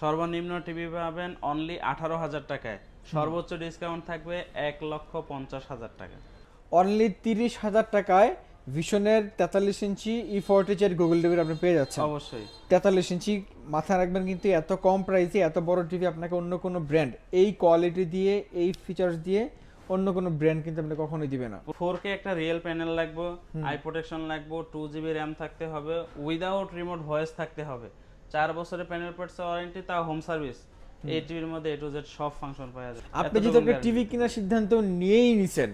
সর্বনিম্ন টিভি পাবেন অনলি 18,000 টাকায়। সর্বোচ্চ ডিসকাউন্ট থাকবে 1,50,000 টাকা। অনলি 30,000 টাকায় ভিশনের 43 ইঞ্চি E40 গুগল টিভি আপনি পেয়ে যাচ্ছেন। অবশ্যই 43 ইঞ্চি মাথায় রাখবেন, কিন্তু এত কম প্রাইসে এত বড় টিভি আপনাকে অন্য কোনো ব্র্যান্ড এই কোয়ালিটি দিয়ে এই ফিচার্স দিয়ে অন্য কোনো ব্র্যান্ড কিন্তু আপনি কখনোই দিবে না। 4K একটা রিয়েল প্যানেল লাগবে, আই প্রোটেকশন লাগবে, 2GB র্যাম থাকতে হবে, উইদাউট রিমোট ভয়েস থাকতে হবে, 4 বছরের প্যানেল পার্টস ওয়ারেন্টি, তাও হোম সার্ভিস। এই টিভির মধ্যে A to Z সব ফাংশন পাওয়া যায়। আপনি যেহেতু একটা টিভি কেনার সিদ্ধান্ত নিয়েই নিছেন,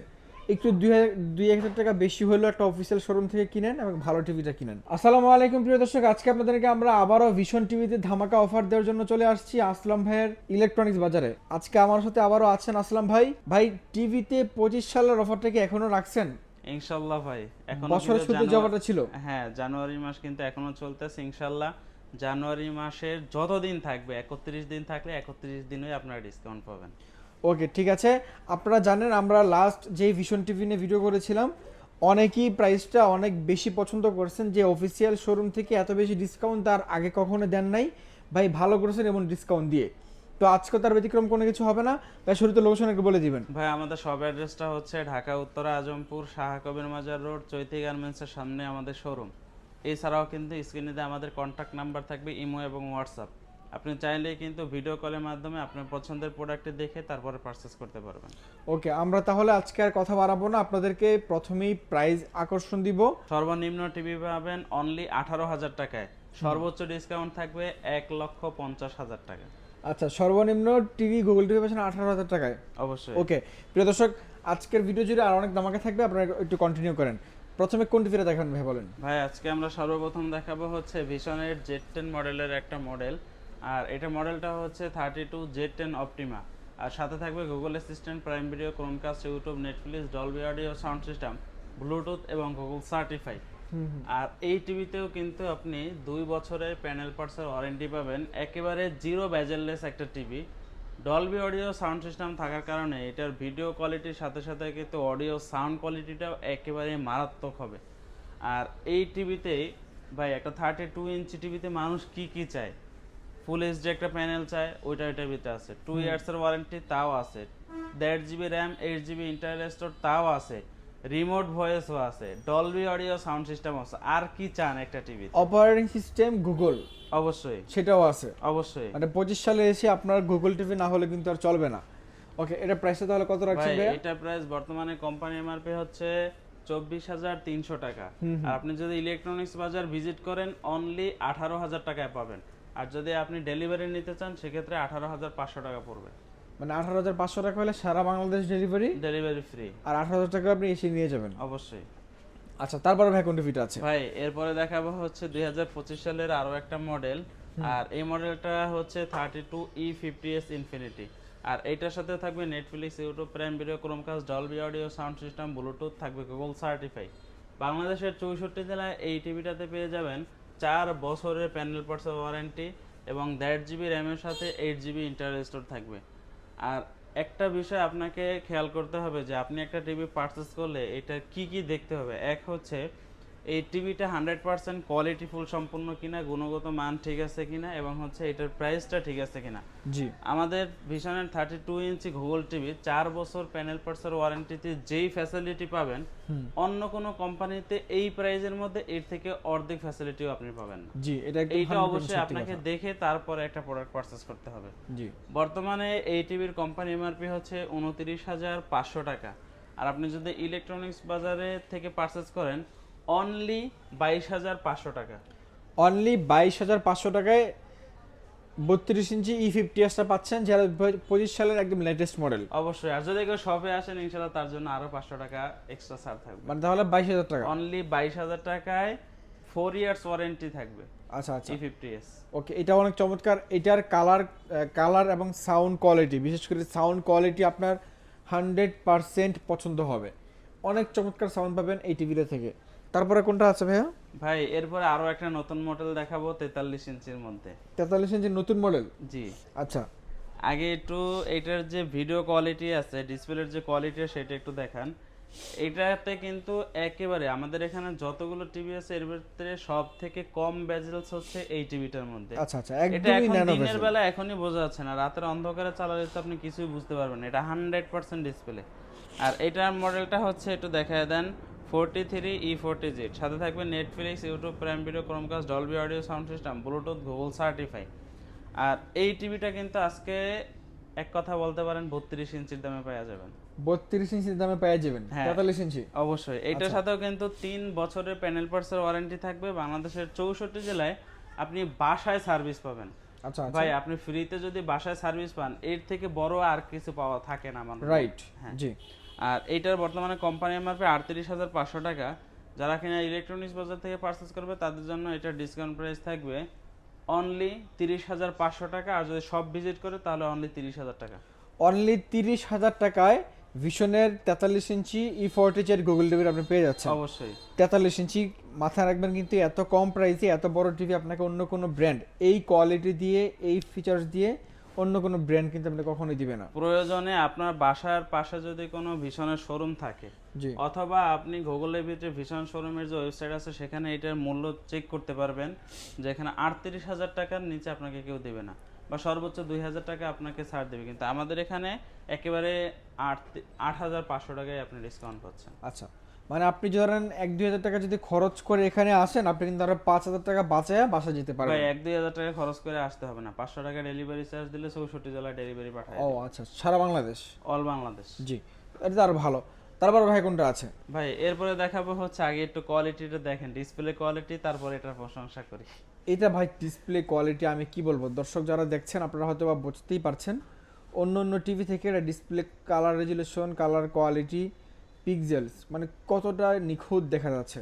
একটু 2,000 টাকা বেশি হলেও একটা অফিসিয়াল শোরুম থেকে কিনেন এবং ভালো টিভিটা কিনেন। আসসালামু আলাইকুম প্রিয় দর্শক, আজকে আপনাদেরকে আমরা আবারও ভিশন টিভিতে ধামাকা অফার দেওয়ার জন্য চলে আসছি আসলাম ভাইয়ের ইলেকট্রনিক্স বাজারে। আজকে আমার সাথে আবারও আছেন আসলাম ভাই। ভাই, টিভিতে 25 সালের অফারটা কি এখনো রাখছেন? ইনশাআল্লাহ ভাই, এখন বছরের শুরুতে যে অফারটা ছিল, হ্যাঁ, জানুয়ারি মাস কিন্তু এখনো চলতেছে ইনশাআল্লাহ। জানুয়ারি মাসের যতদিন থাকবে, 31 দিন থাকলে 31 দিনই আপনারা ডিসকাউন্ট পাবেন। ওকে ঠিক আছে। আপনারা জানেন আমরা লাস্ট যেই ভিশন টিভি নিয়ে ভিডিও করেছিলাম, অনেকেই প্রাইসটা অনেক বেশি পছন্দ করছেন, যে অফিসিয়াল শোরুম থেকে এত বেশি ডিসকাউন্ট তার আগে কখনো দেন নাই। ভাই ভালো করেছেন এবং ডিসকাউন্ট দিয়ে। তো আজকে তার ব্যতিক্রম কোনো কিছু হবে না। তাই শুরুতে লোকেশন একটু বলে দিবেন। ভাই, আমাদের সব অ্যাড্রেসটা হচ্ছে ঢাকা উত্তরা আজমপুর শাহ কবির মাজার রোড, চৈতি গার্মেন্টসের সামনে আমাদের শোরুম। এছাড়াও কিন্তু স্ক্রিনে আমাদের কন্ট্যাক্ট নাম্বার থাকবে, ইমো এবং হোয়াটসঅ্যাপ। আপনি চাইলেই কিন্তু ভিডিও কলের মাধ্যমে আপনার পছন্দের প্রোডাক্টটি দেখে তারপরে পারচেস করতে পারবেন। ওকে, আমরা তাহলে আজকে আর কথা বাড়াবো না, আপনাদেরকে প্রথমেই প্রাইস আকর্ষণ দিব। সর্বনিম্ন টিভি পাবেন অনলি 18,000 টাকায়। সর্বোচ্চ ডিসকাউন্ট থাকবে 1,50,000 টাকা। আচ্ছা, সর্বনিম্ন টিভি গুগল টিভি পাচ্ছেন 18,000 টাকায়। অবশ্যই। ওকে প্রিয় দর্শক, আজকের ভিডিও জুড়ে আর অনেক ধামাকা থাকবে, আপনারা একটু কন্টিনিউ করেন। প্রথমে কোন টিভিটা দেখান ভাই বলেন। ভাই, আজকে আমরা সর্বপ্রথম দেখাবো হচ্ছে ভিশনের Z10 মডেলের একটা মডেল। আর এটা মডেলটা হচ্ছে 32 Z10 অপটিমা। আর সাথে থাকবে Google assistant, prime Video, Chromecast, YouTube, Netflix, Dolby audio sound system, Bluetooth এবং গুগল সার্টিফাই। আর এই টিভিতেও কিন্তু আপনি 2 বছরের প্যানেল পার্টসের ওয়ারেন্টি পাবেন, একেবারে জিরো বেজেললেস একটা TV. Dolby audio sound system থাকার কারণে এটার ভিডিও কোয়ালিটির সাথে সাথে কিন্তু অডিও সাউন্ড কোয়ালিটিটাও একেবারে মারাত্মক হবে। আর এই টিভিতে ভাই, একটা 32 ইঞ্চি টিভিতে মানুষ কি কি চায়? ফুল এইচডি একটা প্যানেল চায়, ওইটা টিভিতে আছে। 2 ইয়ার্সের ওয়ারেন্টি, তাও আছে। 1.5GB RAM, 8GB internal store, তাও আছে। রিমোট ভয়েসও আছে, ডলবি অডিও সাউন্ড সিস্টেম আছে। আর কি চান একটা টিভি? অপারেটিং সিস্টেম গুগল অবশ্যই, সেটাও আছে। অবশ্যই। মানে 25 সালে এসে আপনার গুগল টিভি না হলে কিন্তু আর চলবে না। ওকে, এটা প্রাইসটা তাহলে কত রাখছেন ভাই, ভাই? এটা প্রাইস বর্তমানে কোম্পানি এমআরপি হচ্ছে 24,300 টাকা। আর আপনি যদি ইলেকট্রনিক্স বাজার ভিজিট করেন অনলি 18,000 টাকায় পাবেন। আর যদি আপনি ডেলিভারি নিতে চান সেক্ষেত্রে 18,500 টাকা পড়বে। মানে 18,500 টাকা হলে সারা বাংলাদেশ ডেলিভারি, ডেলিভারি ফ্রি। আর 18,000 টাকা আপনি এসে নিয়ে যাবেন। অবশ্যই। আচ্ছা, তারপরে ভাই কোন টিভিটা আছে? ভাই, এরপরে দেখাবো হচ্ছে 2025 সালের আরো একটা মডেল। আর এই মডেলটা হচ্ছে 32E50s ইনফিনিটি। আর এইটার সাথে থাকবে Netflix, YouTube, Prime Video, Chromecast, Dolby audio sound system, Bluetooth, থাকবে গুগল সার্টিফাই। বাংলাদেশের 64 জেলায় এই টিভিটাতে পেয়ে যাবেন 4 বছরের প্যানেল পার্টস ওয়ারেন্টি এবং 1.5GB র্যামের সাথে 8GB ইন্টারনাল স্টোর থাকবে। আর একটা বিষয় আপনাকে খেয়াল করতে হবে যে আপনি একটা টিভি পারচেস করলে এটা কি কি দেখতে হবে। এক হচ্ছে এই টিভিটা 100% কোয়ালিটি ফুল সম্পূর্ণ কিনা, গুণগত মান ঠিক আছে কিনা, এবং হচ্ছে এটার প্রাইসটা ঠিক আছে কিনা। জি, আমাদের ভিশনের 32 ইঞ্চি গুগল টিভি 4 বছর প্যানেল পার্টসের ওয়ারেন্টিতে যেই ফ্যাসিলিটি পাবেন, অন্য কোনো কোম্পানিতে এই প্রাইজের মধ্যে এর থেকে অর্ধেক ফ্যাসিলিটিও আপনি পাবেন না। জি, এটা একদম এইটা 100% অবশ্যই সত্যি আপনাকে কথা। দেখে তারপরে একটা প্রোডাক্ট পারচেস করতে হবে। জি, বর্তমানে এই টিভির কোম্পানি এমআরপি হচ্ছে 29,500 টাকা। আর আপনি যদি ইলেকট্রনিক্স বাজারে থেকে পারচেস করেন অনলি 22,500 টাকা। অনলি 22,500 টাকায় 32 ইঞ্চি E50sটা পাচ্ছেন, যারা 25 সালের একদম লেটেস্ট মডেল। অবশ্যই। আর যদি কেউ শপে আসেন ইনশাআল্লাহ তার জন্য আরো 500 টাকা এক্সট্রা ছাড় থাকবে। মানে তাহলে 22,000 টাকা। অনলি 22,000 টাকায় 4 ইয়ার্স ওয়ারেন্টি থাকবে আচ্ছা আচ্ছা, E50s। ওকে, এটা অনেক চমৎকার। এটার কালার এবং সাউন্ড কোয়ালিটি, বিশেষ করে সাউন্ড কোয়ালিটি আপনার 100% পছন্দ হবে। অনেক চমৎকার সাউন্ড পাবেন এই টিভিটা থেকে। তারপরে কোনটা আছে ভাইয়া? ভাই, এরপরে আরো একটা নতুন মডেল দেখাবো 43 ইঞ্চির মধ্যে। 43 ইঞ্চি নতুন মডেল। জি। আচ্ছা, আগে একটু এটার যে ভিডিও কোয়ালিটি আছে, ডিসপ্লের যে কোয়ালিটি সেটা একটু দেখান। এটাতে কিন্তু একেবারে আমাদের এখানে যতগুলো টিভি আছে এর ভিতরে সব থেকে কম বেজেলস হচ্ছে এই টিভিটার মধ্যে। আচ্ছা আচ্ছা, এটা একদমই এখন ন্যানো দিনের ভেসেল। বেলা এখনই বোঝা যাচ্ছে না, রাতের অন্ধকারে চালালে তো আপনি কিছুই বুঝতে পারবেন না। এটা 100% ডিসপ্লে। আর এটার মডেলটা হচ্ছে একটু দেখায় দেন 43E40Z, সাথে থাকবে Netflix, YouTube Prime Video, Chromecast, Dolby audio sound system, Bluetooth, Google certify. আর এই টিভিটা কিন্তু আজকে এক কথা বলতে পারেন 32 ইঞ্চির দামে পাওয়া যাবেন। 32 ইঞ্চির দামে পেয়ে যাবেন, হ্যাঁ। 43 ইঞ্চি। অবশ্যই এইটার সাথেও কিন্তু 3 বছরের প্যানেল পার্টসের ওয়ারেন্টি থাকবে। বাংলাদেশের 64 জেলায় আপনি বাসায় সার্ভিস পাবেন। আচ্ছা আচ্ছা, ভাই আপনি ফ্রিতে যদি বাসায় সার্ভিস পান এর থেকে বড় আর কিছু পাওয়া থাকে না আমার মনে হয়। রাইট। হ্যাঁ। জি। আর এইটার বর্তমানে কোম্পানি এমআরপি 38,500 টাকা। যারা কিনা ইলেকট্রনিক্স বাজার থেকে পারচেজ করবে তাদের জন্য এটা ডিসকাউন্ট প্রাইস থাকবে অনলি 30,500 টাকা। আর যদি সব ভিজিট করে তাহলে অনলি 30,000 টাকা। অনলি 30,000 টাকায় ভিশনের 43 ইঞ্চি E40Z গুগল টিভি আপনি পেয়ে যাচ্ছেন। অবশ্যই 43 ইঞ্চি মাথায় রাখবেন, কিন্তু এত কম প্রাইসে এত বড় টিভি আপনাকে অন্য কোনো ব্র্যান্ড এই কোয়ালিটি দিয়ে এই ফিচার্স দিয়ে অন্য কোনো ব্র্যান্ড কিন্তু আপনি কখনোই দিবে না। প্রয়োজনে আপনার বাসার পাশে যদি কোনো ভিশনের শোরুম থাকে, জি, অথবা আপনি গুগলের ভিতরে ভিশন শোরুমের যে ওয়েবসাইট আছে সেখানে এটার মূল্য চেক করতে পারবেন, যেখানে 38,000 টাকার নিচে আপনাকে কেউ দেবে না, বা সর্বোচ্চ 2,000 টাকা আপনাকে ছাড় দেবে। কিন্তু আমাদের এখানে একেবারে 8,500 টাকায় আপনি ডিসকাউন্ট পাচ্ছেন। আচ্ছা, মানে আপনি ধরেন 1-2 হাজার টাকা যদি খরচ করে এখানে আসেন, আপনি কিন্তু আরো 5,000 টাকা বাঁচায় বাসা যেতে ভাই পারবেন। 1-2 হাজার টাকা খরচ করে আসতে হবে না, 500 টাকা ডেলিভারি চার্জ দিলে 64 জেলায় ডেলিভারি পাঠায় ও আচ্ছা, সারা বাংলাদেশ। অল বাংলাদেশ। জি, এটা তো আরো ভালো। তারপর ভাই কোনটা আছে? ভাই এরপরে দেখাবো হচ্ছে, আগে একটু কোয়ালিটিটা দেখেন, ডিসপ্লে কোয়ালিটি, তারপর এটার প্রশংসা করি। এটা ভাই ডিসপ্লে কোয়ালিটি আমি কি বলবো, দর্শক যারা দেখছেন আপনারা হয়তো বা বুঝতেই পারছেন, অন্য অন্য টিভি থেকে এটা display colour resolution, colour quality, pixels মানে কতটা নিখুঁত দেখা যাচ্ছে।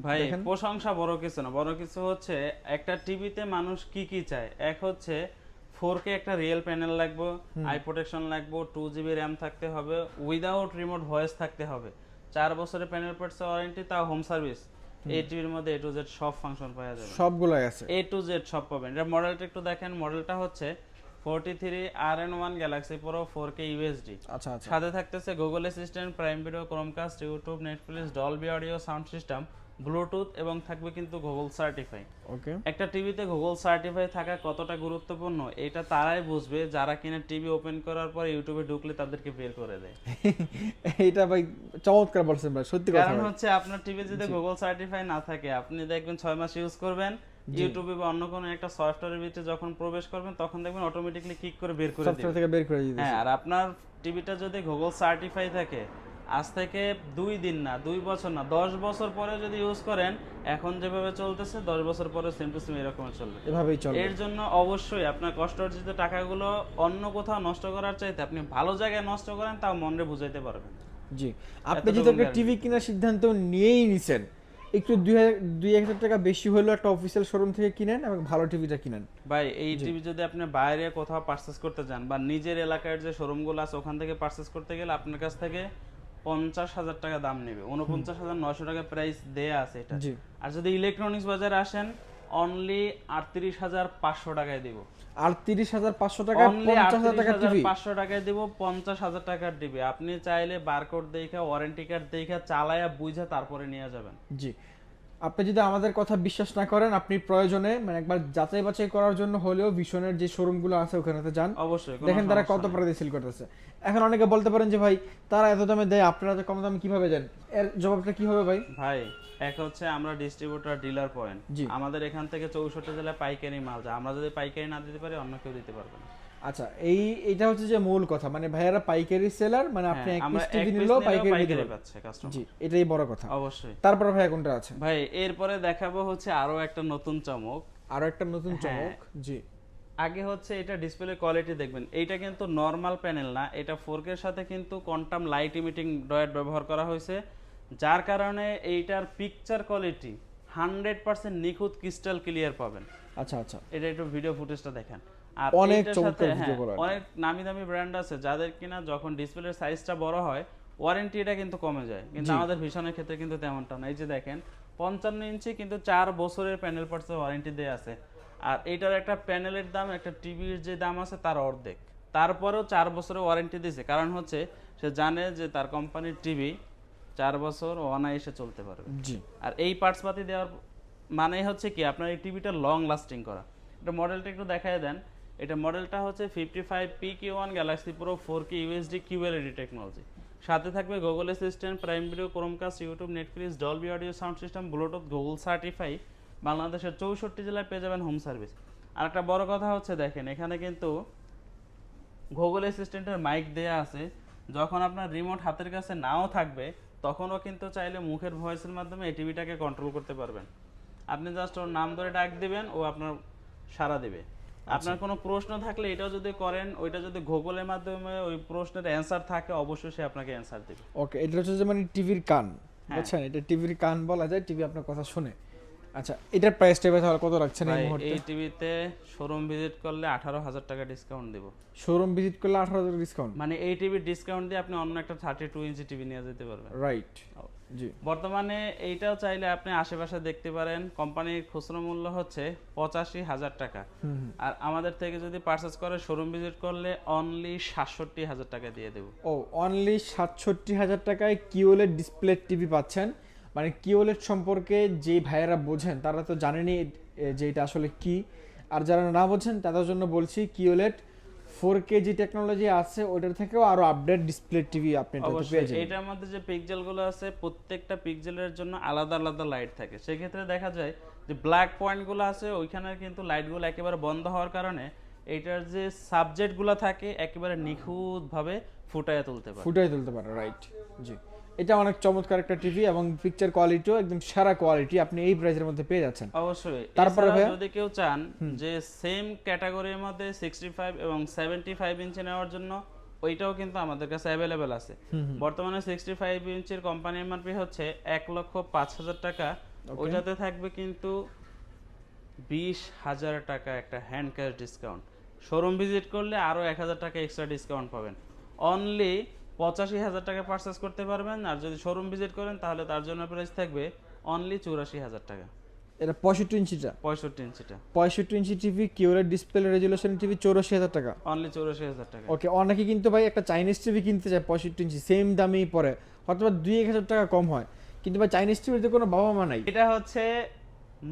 ভাই দেখেন। প্রশংসা বড় কিছু না, বড় কিছু হচ্ছে একটা টিভিতে মানুষ কি কি চায়। এক হচ্ছে 4K একটা রিয়েল প্যানেল লাগবে, আই প্রোটেকশন লাগবে, 2GB র্যাম থাকতে হবে, উইদাউট রিমোট ভয়েস থাকতে হবে, 4 বছরের প্যানেল পার্টস ওয়ারেন্টি, তাও হোম সার্ভিস। এই টিভির মধ্যে A to Z সব ফাংশন পাওয়া যাবে, সবগুলাই আছে, A to Z সব পাবেন। এটা মডেলটা একটু দেখেন, মডেলটা হচ্ছে 43RN1 Galaxy pro 4K UHD। আচ্ছা আচ্ছা, সাথে থাকতেছে Google assistant, prime Video, Chromecast, YouTube, Netflix, Dolby audio sound system, Bluetooth, এবং থাকবে কিন্তু গুগল সার্টিফাই। ওকে। একটা টিভিতে গুগল সার্টিফাই থাকা কতটা গুরুত্বপূর্ণ এটা তারাই বুঝবে যারা কিনা টিভি ওপেন করার পর ইউটিউবে ঢুকলে তাদেরকে বের করে দেয়। এটা ভাই চমৎকার বলছেন ভাই, সত্যি কথা কারণ ভাই। হচ্ছে আপনার টিভি যদি গুগল সার্টিফাই না থাকে, আপনি দেখবেন 6 মাস ইউজ করবেন, ইউটিউবে বা অন্য কোনো একটা সফটওয়্যারের ভিতরে যখন প্রবেশ করবেন তখন দেখবেন অটোমেটিক্যালি ক্লিক করে বের করে সফটওয়্যার দিবে। থেকে বের করে দিয়েছে। হ্যাঁ, আর আপনার টিভিটা যদি গুগল সার্টিফাই থাকে, আজ থেকে 2 দিন না, 2 বছর না, 10 বছর পরে যদি ইউজ করেন, এখন যেভাবে চলতেছে 10 বছর পরে সেম টু সেম এরকম চলবে। এভাবেই চলবে। এর জন্য অবশ্যই আপনার কষ্ট অর্জিত টাকাগুলো অন্য কোথাও নষ্ট করার চাইতে আপনি ভালো জায়গায় নষ্ট করেন, তাও মনে বুঝাইতে পারবেন। জি, আপনি এতটুকু যেহেতু একটা guarantee। টিভি কেনার সিদ্ধান্ত নিয়েই নিছেন, একটু 2-1 হাজার টাকা বেশি হলেও একটা অফিসিয়াল শোরুম থেকে কিনেন এবং ভালো টিভিটা কিনেন। ভাই এই টিভি যদি আপনি বাইরে কোথাও পারচেজ করতে যান, বা নিজের এলাকার যে শোরুমগুলো আছে ওখান থেকে পারচেজ করতে গেলে আপনার কাছ থেকে 50,000 টাকা দাম নেবে, 49,900 টাকা প্রাইস দেয়া আছে এটা। জি, আর যদি ইলেকট্রনিক্স বাজারে আসেন অনলি 38,500 টাকায় দিব। 38,500 টাকা, অনলি 50,000 টাকা টিভি। 38,500 টাকায় দিব, 50,000 টাকার দিবে। আপনি চাইলে বারকোড দেখা, ওয়ারেন্টি কার্ড দেখা, চালায়া বুঝা তারপরে নিয়ে যাবেন। জি, আপনি যদি আমাদের কথা বিশ্বাস না করেন, আপনি প্রয়োজনে মানে একবার যাচাই বাছাই করার জন্য হলেও ভিশনের যে শোরুমগুলো আছে ওখানেতে যান, অবশ্যই কোনো দেখেন তারা কত সমস্যা নেই। প্রাইসে সেল করতেছে। এখন অনেকে বলতে পারেন যে ভাই তারা এত দামে দেয়, আপনারা তো কম দামে কিভাবে দেন? এর জবাবটা কি হবে ভাই? ভাই এক হচ্ছে আমরা ডিস্ট্রিবিউটর ডিলার পয়েন্ট, জি। আমাদের এখান থেকে 64 জেলায় পাইকারি মাল যায়, আমরা যদি পাইকারি না দিতে পারি অন্য কেউ দিতে পারবে না। আচ্ছা, এটা হচ্ছে যে মূল কথা, মানে ভাইয়ারা পাইকারি সেলার, মানে আপনি হ্যাঁ, এক আমরা পিস এক টিভি piece নিলেও নিলেও পাইকারি দিতে পাইকারি পারবেন। পাচ্ছে কাস্টমার। জি, এটাই বড় কথা। অবশ্যই। তারপর ভাইয়া কোনটা আছে? ভাই এরপরে দেখাবো হচ্ছে আরো একটা নতুন চমক। আরো একটা নতুন হ্যাঁ। চমক। জি, আগে হচ্ছে এটা ডিসপ্লে কোয়ালিটি দেখবেন, এইটা কিন্তু নরমাল প্যানেল না, এটা 4K এর সাথে কিন্তু কোয়ান্টাম লাইট ইমিটিং ডয়েট ব্যবহার করা হয়েছে, যার কারণে এইটার পিকচার কোয়ালিটি 100% নিখুঁত ক্রিস্টাল ক্লিয়ার পাবেন। আচ্ছা আচ্ছা, এটা একটু ভিডিও ফুটেজটা দেখেন। আর অনেক এইটার চমৎকার সাথে ভিডিও করা। অনেক নামি দামি ব্র্যান্ড আছে যাদের কিনা যখন ডিসপ্লের সাইজটা বড় হয় ওয়ারেন্টি এটা কিন্তু কমে যায়, কিন্তু আমাদের ভীষণের ক্ষেত্রে কিন্তু তেমনটা না। এই যে দেখেন 55 ইঞ্চি কিন্তু 4 বছরের প্যানেল পার্টসের ওয়ারেন্টি দেয়া আছে। আর এইটার একটা প্যানেলের দাম একটা টিভির যে দাম আছে তার অর্ধেক, তারপরেও 4 বছরের ওয়ারেন্টি দিয়েছে। কারণ হচ্ছে সে জানে যে তার কোম্পানির টিভি 4 বছর অনায়াসে চলতে পারবে। জি। আর এই পার্টস পাতি দেওয়ার মানে হচ্ছে কি আপনার এই টিভিটা লং লাস্টিং করা। এটা মডেলটা একটু দেখায় দেন। এটা মডেলটা হচ্ছে 55PQ1 Galaxy pro 4K UHD QLED technology. সাথে থাকবে Google assistant, prime Video, Chromecast, YouTube, Netflix, Dolby audio sound system, Bluetooth, Google certify. বাংলাদেশের 64 জেলায় পেয়ে যাবেন হোম সার্ভিস। আর একটা বড় কথা হচ্ছে দেখেন এখানে কিন্তু গুগল অ্যাসিস্ট্যান্টের মাইক দেয়া আছে। যখন আপনার রিমোট হাতের কাছে নাও থাকবে তখনও কিন্তু চাইলে মুখের ভয়েসের মাধ্যমে এই টিভিটাকে কন্ট্রোল করতে পারবেন। আপনি জাস্ট ওর নাম ধরে ডাক দিবেন, ও আপনার সাড়া দিবে। আপনার কোনো প্রশ্ন থাকলে এটাও যদি করেন, ওইটা যদি গুগলের মাধ্যমে ওই প্রশ্নের অ্যান্সার থাকে, অবশ্যই সে আপনাকে অ্যান্সার দিবে। ওকে, এটা হচ্ছে যে মানে টিভির কান, হ্যাঁ। বুঝছেন? এটা টিভির কান বলা যায়, টিভি আপনার কথা শুনে। আচ্ছা, এটার প্রাইসটা তাহলে কত রাখছেন এই ভাই, মুহূর্তে? এই টিভিতে শোরুম ভিজিট করলে 18,000 টাকা ডিসকাউন্ট দেব। শোরুম ভিজিট করলে 18,000 ডিসকাউন্ট? মানে এই টিভির ডিসকাউন্ট দিয়ে আপনি অন্য একটা 32 ইঞ্চি টিভি নিয়ে যেতে পারবেন। রাইট, জি। বর্তমানে এইটাও চাইলে আপনি আশেপাশে দেখতে পারেন। কোম্পানির খুচরো মূল্য হচ্ছে 85,000 টাকা। আর আমাদের থেকে যদি পারচেজ করে শোরুম ভিজিট করলে অনলি 67,000 টাকা দিয়ে দেব। ও, অনলি 67,000 টাকায় কিওলেড ডিসপ্লে টিভি পাচ্ছেন। মানে কিওলেড সম্পর্কে যে ভাইয়েরা বোঝেন তারা তো জানেনই যে এটা আসলে কি। আর যারা না বোঝেন তাদের জন্য বলছি, কিওলেড 4K যে টেকনোলজি আছে ওটার থেকেও আরো আপডেট ডিসপ্লে টিভি আপনি এটাতে পেয়ে অবশ্যই যাবেন। এটার মধ্যে যে পিক্সেল গুলো আছে প্রত্যেকটা পিক্সেলের জন্য আলাদা আলাদা লাইট থাকে। সেক্ষেত্রে দেখা যায় যে ব্ল্যাক পয়েন্ট গুলো আছে ওইখানে কিন্তু লাইট গুলো একেবারে বন্ধ হওয়ার কারণে এইটার যে সাবজেক্ট গুলো থাকে একেবারে নিখুঁত ভাবে ফুটায় তুলতে পারে। রাইট, জি। এটা অনেক চমৎকার একটা টিভি এবং পিকচার কোয়ালিটিও একদম সেরা কোয়ালিটি আপনি এই প্রাইসের মধ্যে পেয়ে যাচ্ছেন। অবশ্যই। তারপরে এছাড়া যদি কেউ চান যে সেম ক্যাটাগরির মধ্যে 65 এবং 75 ইঞ্চি নেওয়ার জন্য, ওইটাও কিন্তু আমাদের কাছে অ্যাভেলেবেল আছে। বর্তমানে 65 ইঞ্চির কোম্পানি এমআরপি হচ্ছে 1,05,000 টাকা। ওইটাতে থাকবে কিন্তু 20,000 টাকা একটা hand cash discount. Showroom visit করলে আরো 1,000 টাকা এক্সট্রা ডিসকাউন্ট পাবেন। অনলি 85,000 টাকা পারচেস করতে পারবেন। আর যদি শোরুম ভিজিট করেন তাহলে তার জন্য প্রাইস থাকবে অনলি 84,000 টাকা। এটা 65 ইঞ্চিটা? 65 ইঞ্চিটা 65 inch TV QLED display resolution TV 84,000 টাকা। অনলি 84,000 টাকা। ওকে, অনেকে কিন্তু ভাই একটা চাইনিজ টিভি কিনতে চায় 65 ইঞ্চি, সেম দামেই পড়ে, হয়তো 2-1,000 টাকা কম হয়, কিন্তু ভাই চাইনিজ টিভিতে কোনো বাবা মা নাই। এটা হচ্ছে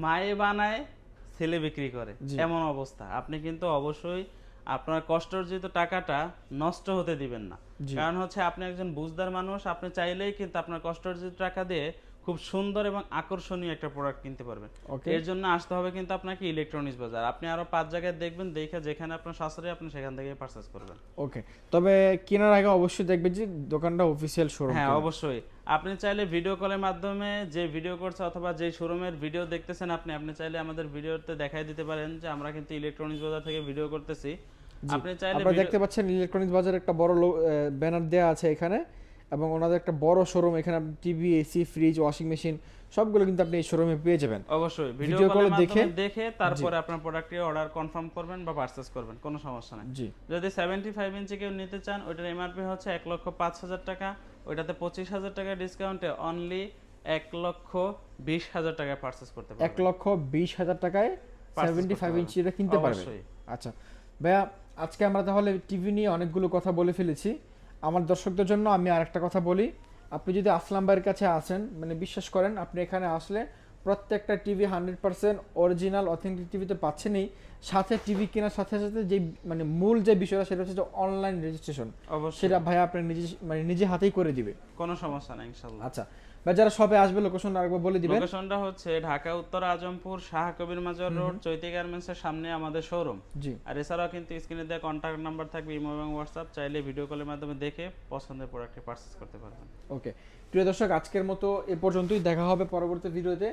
মায়ে বানায় ছেলে বিক্রি করে জি। এমন অবস্থা। আপনি কিন্তু অবশ্যই আপনার কষ্টার্জিত টাকাটা নষ্ট হতে দিবেন না। জি। কারণ হচ্ছে আপনি একজন বুঝদার মানুষ, আপনি চাইলেই কিন্তু আপনার কষ্টার্জিত টাকা দিয়ে খুব সুন্দর এবং আকর্ষণীয় একটা প্রোডাক্ট কিনতে পারবেন। ওকে। এর জন্য আসতে হবে কিন্তু আপনাকে ইলেকট্রনিক্স বাজার। আপনি আরো 5 জায়গায় দেখবেন, দেখে যেখানে আপনার সাশ্রয় আপনি সেখান থেকে পারচেজ করবেন। ওকে, তবে কেনার আগে অবশ্যই দেখবেন যে দোকানটা অফিসিয়াল শোরুম। হ্যাঁ, অবশ্যই। আপনি চাইলে ভিডিও কলের মাধ্যমে যে ভিডিও করছে অথবা যে শোরুমের ভিডিও দেখতেছেন আপনি চাইলে আমাদের ভিডিওতে দেখাই দিতে পারেন যে আমরা কিন্তু ইলেকট্রনিক্স বাজার থেকে ভিডিও করতেছি। আপনি চাইলে আপনারা দেখতে পাচ্ছেন ইলেকট্রনিক্স বাজার একটা বড় ব্যানার দেওয়া আছে এখানে, এবং ওনাদের একটা বড় শোরুম। এখানে TV, AC, fridge, washing machine সবগুলো কিন্তু আপনি এই শোরুমে পেয়ে যাবেন। অবশ্যই ভিডিও ভিডিও কলে কলে দেখে তারপরে আপনার প্রোডাক্টটি অর্ডার কনফার্ম করবেন বা পারচেজ করবেন, কোনো সমস্যা নাই। জি। যদি 75 ইঞ্চি কেউ নিতে চান, ওইটার এমআরপি হচ্ছে 1,05,000 টাকা। ওইটাতে 25,000 টাকা ডিসকাউন্টে অনলি 1,20,000 টাকা পারচেজ করতে পারবেন। 1,20,000 টাকায় 75 ইঞ্চিটা কিনতে পারবেন। অবশ্যই। আচ্ছা ভাইয়া, আজকে আমরা তাহলে টিভি নিয়ে অনেকগুলো কথা বলে ফেলেছি। আমার দর্শকদের জন্য আমি আরেকটা কথা বলি, আপনি যদি আসলাম ভাইয়ের কাছে আসেন, মানে বিশ্বাস করেন আপনি এখানে আসলে প্রত্যেকটা টিভি 100% অরিজিনাল অথেন্টিক টিভিতে পাচ্ছেনই, সাথে টিভি কেনার সাথে সাথে যে মানে মূল যে বিষয়টা সেটা হচ্ছে অনলাইন রেজিস্ট্রেশন, অবশ্যই সেটা ভাইয়া আপনি নিজে হাতেই করে দিবে। কোনো সমস্যা নাই ইনশাআল্লাহ। আচ্ছা ভাই, যারা সবে আসবে লোকেশন আরেকবার বলে দিবেন। লোকেশনটা হচ্ছে ঢাকা উত্তর আজমপুর শাহ কবির মাজার রোড, চৈতি গার্মেন্টস এর সামনে আমাদের শোরুম। জি। আর এছাড়াও কিন্তু স্ক্রিনে দেওয়া কন্টাক্ট নাম্বার থাকবে, ইমো এবং হোয়াটসঅ্যাপ, চাইলে ভিডিও কলের মাধ্যমে দেখে পছন্দের প্রোডাক্টটি পারচেজ করতে পারবেন। ওকে, প্রিয় দর্শক, আজকের মতো এ পর্যন্তই। দেখা হবে পরবর্তী ভিডিওতে।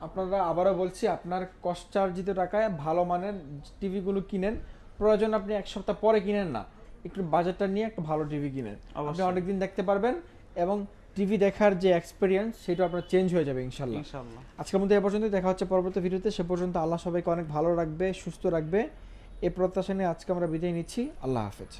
আপনারা আবারও বলছি, আপনার কষ্টার্জিত টাকায় ভালো মানের টিভিগুলো কিনেন। প্রয়োজন আপনি এক সপ্তাহ পরে কিনেন না, একটু বাজেটটা নিয়ে একটা ভালো টিভি কিনেন, আপনি অনেকদিন দেখতে পারবেন এবং টিভি দেখার যে এক্সপিরিয়েন্স সেটা আপনার চেঞ্জ হয়ে যাবে ইনশাল্লাহ। আজকের মধ্যে এ পর্যন্তই। দেখা হচ্ছে পরবর্তী ভিডিওতে। সে পর্যন্ত আল্লাহ সবাইকে অনেক ভালো রাখবে, সুস্থ রাখবে, এ প্রত্যাশা নিয়ে আজকে আমরা বিদায় নিচ্ছি। আল্লাহ হাফেজ।